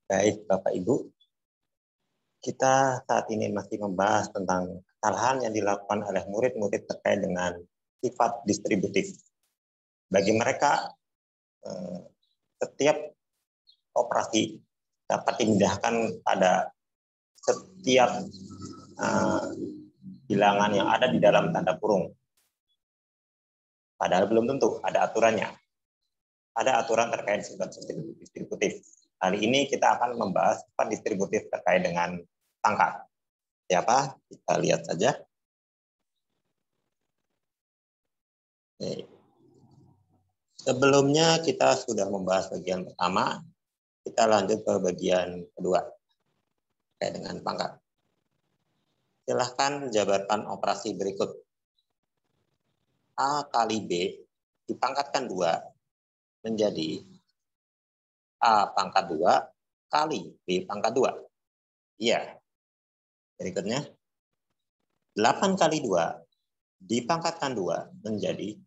Baik, Bapak Ibu, kita saat ini masih membahas tentang kesalahan yang dilakukan oleh murid-murid terkait dengan sifat distributif. Bagi mereka, setiap operasi dapat dimudahkan pada setiap bilangan yang ada di dalam tanda kurung. Padahal belum tentu, ada aturannya. Ada aturan terkait sifat distributif. Kali ini kita akan membahas sifat distributif terkait dengan pangkat. Siapa? Kita lihat saja. Sebelumnya kita sudah membahas bagian pertama, kita lanjut ke bagian kedua terkait dengan pangkat. Silahkan jabarkan operasi berikut. A kali B dipangkatkan 2 menjadi A pangkat 2 kali B pangkat 2. Iya. Berikutnya, 8 kali 2 dipangkatkan 2 menjadi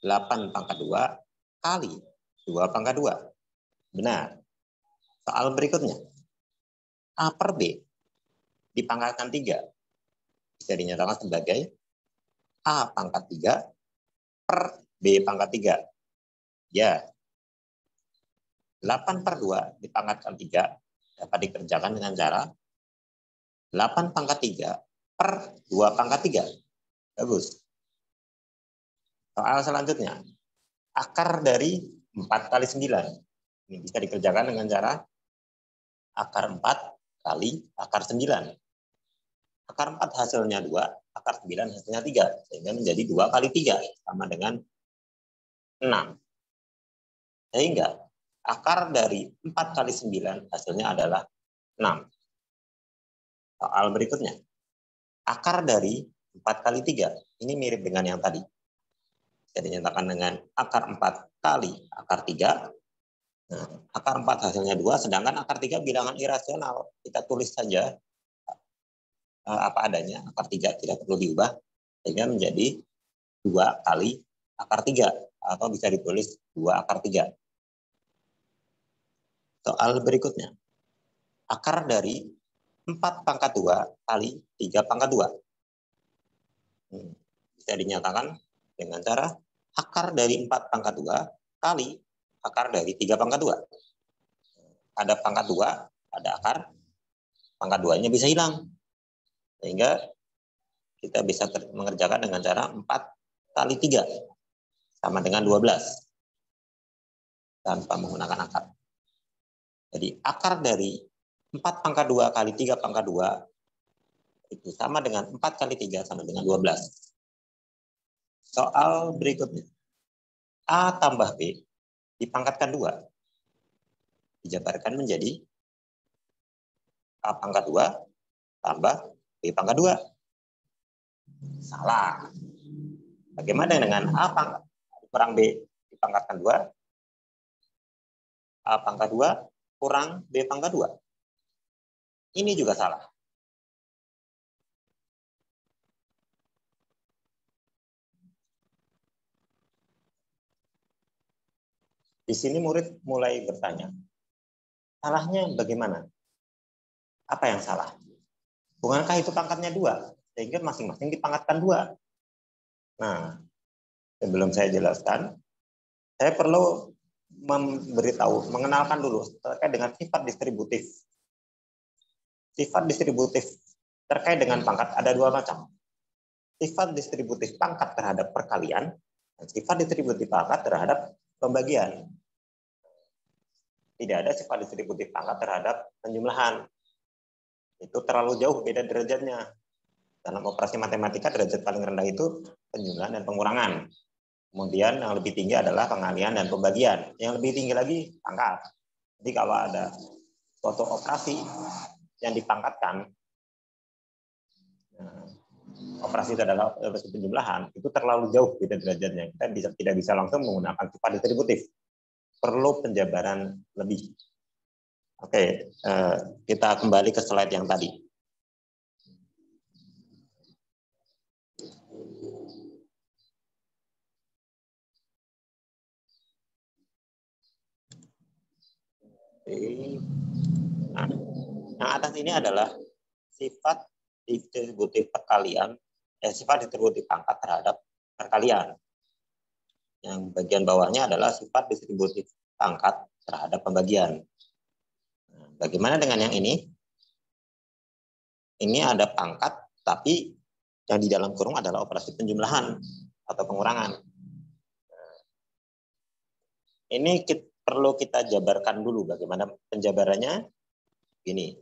8 pangkat 2 kali 2 pangkat 2. Benar. Soal berikutnya, A per B dipangkatkan 3 bisa dinyatakan sebagai A pangkat 3 per B pangkat 3. Ya. 8 per 2 dipangkatkan 3 dapat dikerjakan dengan cara 8 pangkat 3 per 2 pangkat 3. Bagus. Soal selanjutnya, akar dari 4 kali 9. Ini bisa dikerjakan dengan cara akar 4 kali akar 9. Akar 4 hasilnya 2, akar 9 hasilnya 3. Sehingga menjadi 2 kali 3 sama dengan 6. Sehingga akar dari 4 kali 9 hasilnya adalah 6. Soal berikutnya, akar dari 4 kali 3. Ini mirip dengan yang tadi. Bisa dinyatakan dengan akar 4 kali akar 3. Nah, akar 4 hasilnya 2, sedangkan akar 3 bilangan irasional. Kita tulis saja apa adanya, akar 3 tidak perlu diubah, sehingga menjadi 2 kali akar 3, atau bisa ditulis 2 akar 3. Soal berikutnya, akar dari 4 pangkat 2 kali 3 pangkat 2. Bisa dinyatakan dengan cara akar dari 4 pangkat 2 kali akar dari 3 pangkat 2. Ada pangkat 2, ada akar, pangkat 2-nya bisa hilang. Sehingga kita bisa mengerjakan dengan cara 4 kali 3 sama dengan 12 tanpa menggunakan akar. Jadi akar dari 4 pangkat 2 kali 3 pangkat 2 itu sama dengan 4 kali 3 sama dengan 12. Soal berikutnya. A tambah B dipangkatkan 2. Dijabarkan menjadi A pangkat 2 tambah B pangkat 2. Salah. Bagaimana dengan A pangkat kurang B dipangkatkan 2? A pangkat 2 kurang B pangkat 2. Ini juga salah. Di sini murid mulai bertanya, salahnya bagaimana? Apa yang salah? Bukankah itu pangkatnya 2? Sehingga masing-masing dipangkatkan 2. Nah, sebelum saya jelaskan, saya perlu mengenalkan dulu terkait dengan sifat distributif. Sifat distributif terkait dengan pangkat ada 2 macam. Sifat distributif pangkat terhadap perkalian, dan sifat distributif pangkat terhadap pembagian. Tidak ada sifat distributif pangkat terhadap penjumlahan. Itu terlalu jauh beda derajatnya. Dalam operasi matematika, derajat paling rendah itu penjumlahan dan pengurangan. Kemudian yang lebih tinggi adalah pengalihan dan pembagian. Yang lebih tinggi lagi pangkat. Jadi kalau ada suatu operasi yang dipangkatkan, operasi itu adalah operasi penjumlahan, itu terlalu jauh beda derajatnya. Kita tidak bisa langsung menggunakan sifat distributif. Perlu penjabaran lebih. Oke, kita kembali ke slide yang tadi. Nah, yang atas ini adalah sifat distributif perkalian, sifat distributif pangkat terhadap perkalian. Yang bagian bawahnya adalah sifat distributif pangkat terhadap pembagian. Nah, bagaimana dengan yang ini? Ini ada pangkat, tapi yang di dalam kurung adalah operasi penjumlahan atau pengurangan. Ini perlu kita jabarkan dulu. Bagaimana penjabarannya? Gini.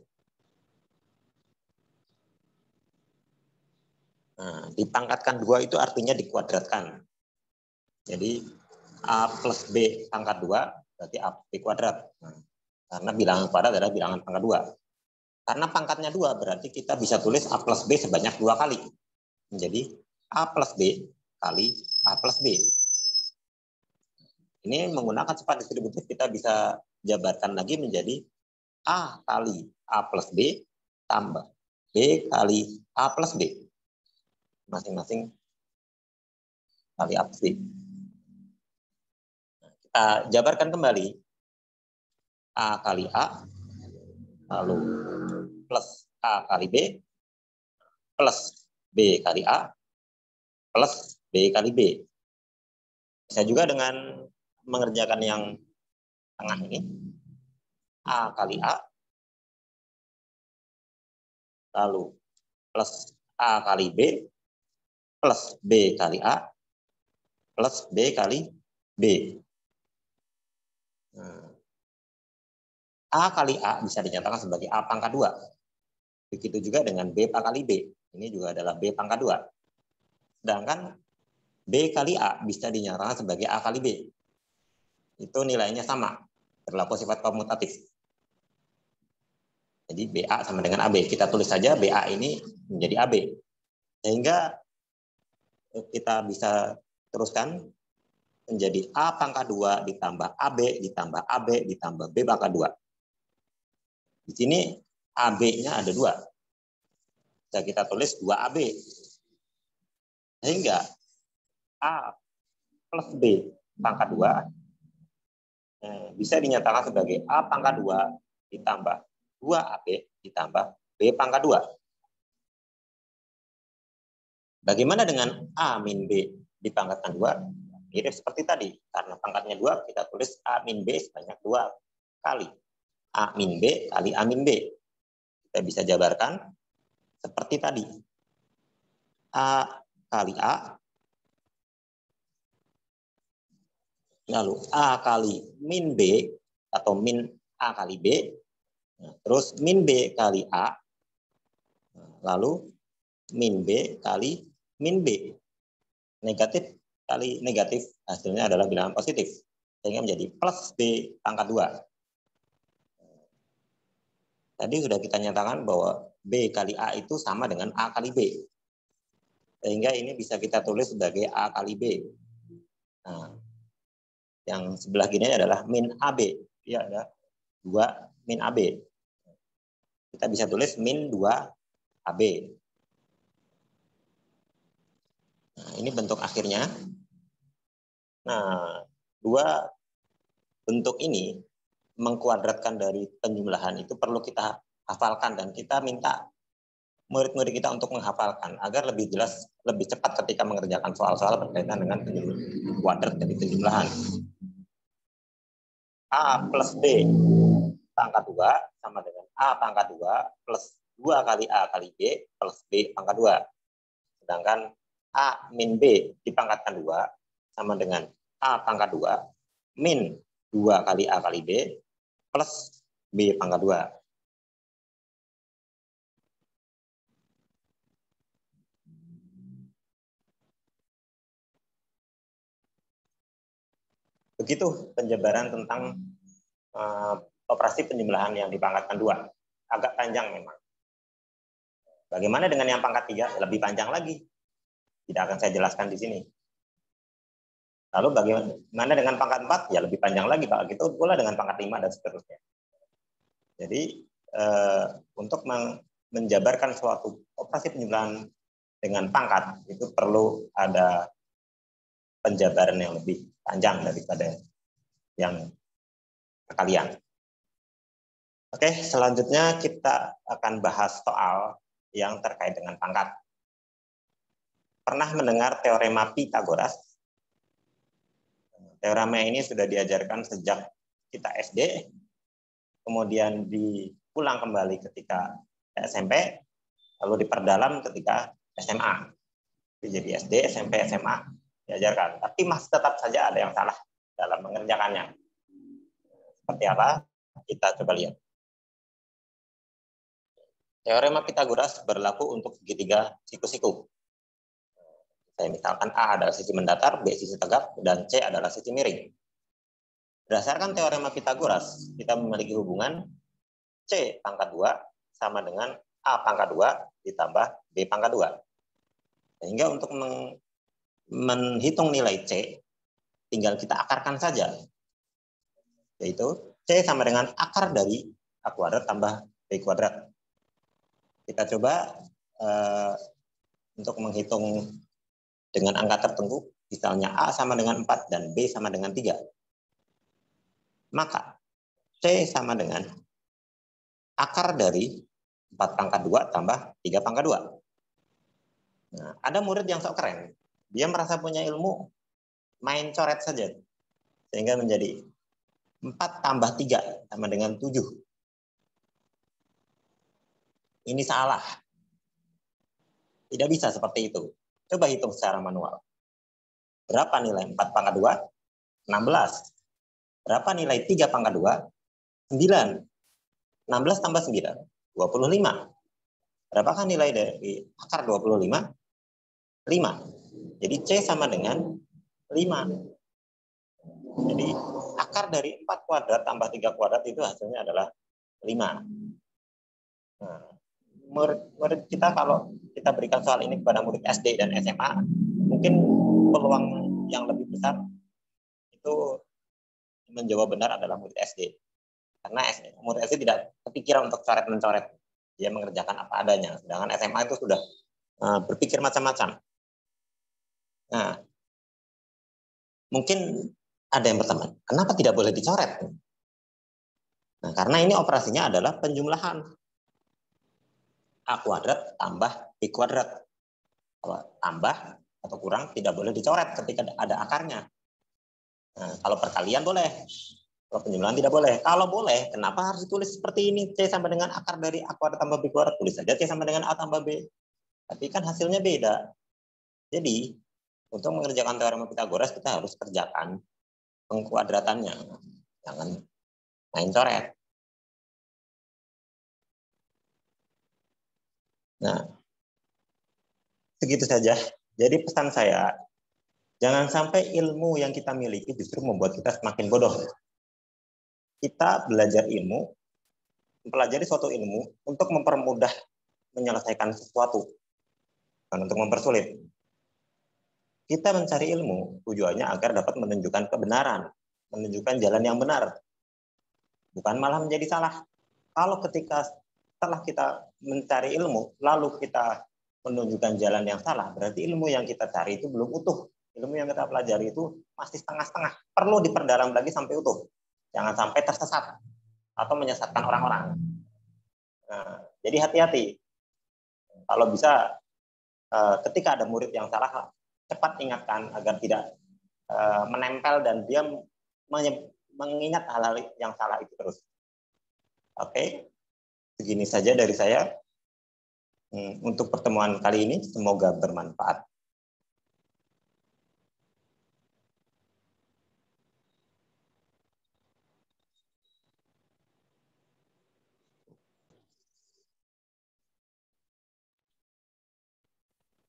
Nah, dipangkatkan 2 itu artinya dikuadratkan. Jadi A plus B pangkat 2 berarti AB kuadrat. Nah, karena bilangan kuadrat adalah bilangan pangkat 2. Karena pangkatnya 2 berarti kita bisa tulis A plus B sebanyak 2 kali. Menjadi A plus B kali A plus B. Ini menggunakan sifat distributif kita bisa jabarkan lagi menjadi A kali A plus B tambah B kali A plus B. Masing-masing kali A plus B. Kita jabarkan kembali. A kali A, lalu plus A kali B, plus B kali A, plus B kali B. Bisa juga dengan mengerjakan yang tengah ini. A kali A, lalu plus A kali B, plus B kali A, plus B kali B. Nah, A kali A bisa dinyatakan sebagai A pangkat 2. Begitu juga dengan B kali B. Ini juga adalah B pangkat 2. Sedangkan B kali A bisa dinyatakan sebagai A kali B. Itu nilainya sama. Berlaku sifat komutatif. Jadi BA sama dengan AB. Kita tulis saja BA ini menjadi AB. Sehingga kita bisa teruskan menjadi A pangkat 2 ditambah AB ditambah AB ditambah B pangkat 2. Di sini AB-nya ada 2. Bisa kita tulis 2AB. Sehingga A plus B pangkat 2 bisa dinyatakan sebagai A pangkat 2 ditambah 2AB ditambah B pangkat 2. Bagaimana dengan A min B dipangkatkan 2? Mirip seperti tadi. Karena pangkatnya 2, kita tulis A min B sebanyak 2 kali. A min B kali A min B. Kita bisa jabarkan seperti tadi. A kali A, lalu A kali min B, atau min A kali B, terus min B kali A, lalu min B kali min B. Negatif kali negatif, hasilnya adalah bilangan positif. Sehingga menjadi plus B pangkat 2. Tadi sudah kita nyatakan bahwa B kali A itu sama dengan A kali B. Sehingga ini bisa kita tulis sebagai A kali B. Nah, yang sebelah kiri adalah min AB. Ya, ada 2 min AB. Kita bisa tulis min 2 AB. Nah, ini bentuk akhirnya. Nah, 2 bentuk ini mengkuadratkan dari penjumlahan itu perlu kita hafalkan, dan kita minta murid-murid kita untuk menghafalkan agar lebih jelas, lebih cepat ketika mengerjakan soal-soal berkaitan dengan kuadrat dari penjumlahan. A plus B pangkat 2 sama dengan A pangkat 2 plus 2 kali A kali B plus B pangkat 2. Sedangkan A min B dipangkatkan 2 sama dengan A pangkat 2 min 2 kali A kali B plus B pangkat 2. Begitu penjabaran tentang operasi penjumlahan yang dipangkatkan 2. Agak panjang memang. Bagaimana dengan yang pangkat 3? Lebih panjang lagi. Tidak akan saya jelaskan di sini. Lalu bagaimana dengan pangkat 4? Ya lebih panjang lagi, Pak. Gitu pula dengan pangkat 5 dan seterusnya. Jadi untuk menjabarkan suatu operasi penjumlahan dengan pangkat itu perlu ada penjabaran yang lebih panjang daripada yang perkalian. Oke, selanjutnya kita akan bahas soal yang terkait dengan pangkat. Pernah mendengar teorema Pythagoras? Teorema ini sudah diajarkan sejak kita SD, kemudian diulang kembali ketika SMP, lalu diperdalam ketika SMA. Jadi SD, SMP, SMA diajarkan. Tapi masih tetap saja ada yang salah dalam mengerjakannya. Seperti apa? Kita coba lihat. Teorema Pythagoras berlaku untuk segitiga siku-siku. Misalkan A adalah sisi mendatar, B sisi tegak, dan C adalah sisi miring. Berdasarkan teorema Pythagoras, kita memiliki hubungan C pangkat 2 sama dengan A pangkat 2 ditambah B pangkat 2. Sehingga untuk menghitung nilai C, tinggal kita akarkan saja. Yaitu C sama dengan akar dari A kuadrat tambah B kuadrat. Kita coba untuk menghitung dengan angka tertentu, misalnya A sama dengan 4 dan B sama dengan 3. Maka C sama dengan akar dari 4 pangkat 2 tambah 3 pangkat 2. Nah, ada murid yang sok keren. Dia merasa punya ilmu, main coret saja. Sehingga menjadi 4 tambah 3 sama dengan 7. Ini salah. Tidak bisa seperti itu. Coba hitung secara manual. Berapa nilai 4 pangkat 2? 16. Berapa nilai 3 pangkat 2? 9. 16 tambah 9, 25. Berapakah nilai dari akar 25? 5. Jadi C sama dengan 5. Jadi akar dari 4 kuadrat tambah 3 kuadrat itu hasilnya adalah 5. Nah, murid kita kalau kita berikan soal ini kepada murid SD dan SMA, mungkin peluang yang lebih besar itu menjawab benar adalah murid SD. Karena murid SD tidak kepikiran untuk coret-mencoret. Dia mengerjakan apa adanya. Sedangkan SMA itu sudah berpikir macam-macam. Nah, mungkin ada yang bertanya, kenapa tidak boleh dicoret? Nah, karena ini operasinya adalah penjumlahan. A kuadrat tambah B kuadrat. Kalau tambah atau kurang tidak boleh dicoret ketika ada akarnya. Nah, kalau perkalian boleh. Kalau penjumlahan tidak boleh. Kalau boleh, kenapa harus ditulis seperti ini? C sama dengan akar dari A kuadrat tambah B kuadrat. Tulis saja C sama dengan A tambah B. Tapi kan hasilnya beda. Jadi, untuk mengerjakan teorema Pythagoras, kita harus kerjakan pengkuadratannya. Jangan main coret. Nah, segitu saja. Jadi pesan saya, jangan sampai ilmu yang kita miliki justru membuat kita semakin bodoh. Kita belajar ilmu, mempelajari suatu ilmu untuk mempermudah menyelesaikan sesuatu, bukan untuk mempersulit. Kita mencari ilmu tujuannya agar dapat menunjukkan kebenaran, menunjukkan jalan yang benar, bukan malah menjadi salah. Kalau ketika setelah kita mencari ilmu, lalu kita menunjukkan jalan yang salah, berarti ilmu yang kita cari itu belum utuh. Ilmu yang kita pelajari itu masih setengah-setengah. Perlu diperdalam lagi sampai utuh. Jangan sampai tersesat atau menyesatkan orang-orang. Nah, jadi hati-hati. Kalau bisa, ketika ada murid yang salah, cepat ingatkan agar tidak menempel dan dia mengingat hal-hal yang salah itu terus. Oke, segini saja dari saya. Untuk pertemuan kali ini, semoga bermanfaat.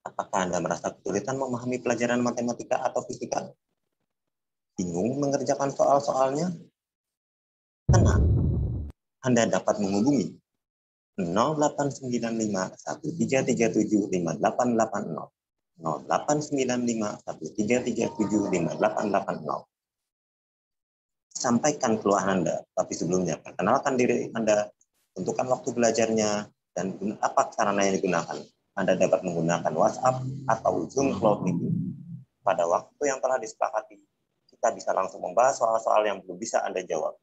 Apakah Anda merasa kesulitan memahami pelajaran matematika atau fisika? Bingung mengerjakan soal-soalnya? Tenang, Anda dapat menghubungi 089513375880, 089513375880. Sampaikan keluhan Anda, tapi sebelumnya perkenalkan diri Anda, tentukan waktu belajarnya, dan apa sarana yang digunakan. Anda dapat menggunakan WhatsApp atau Zoom Cloud Meeting. Pada waktu yang telah disepakati, kita bisa langsung membahas soal-soal yang belum bisa Anda jawab.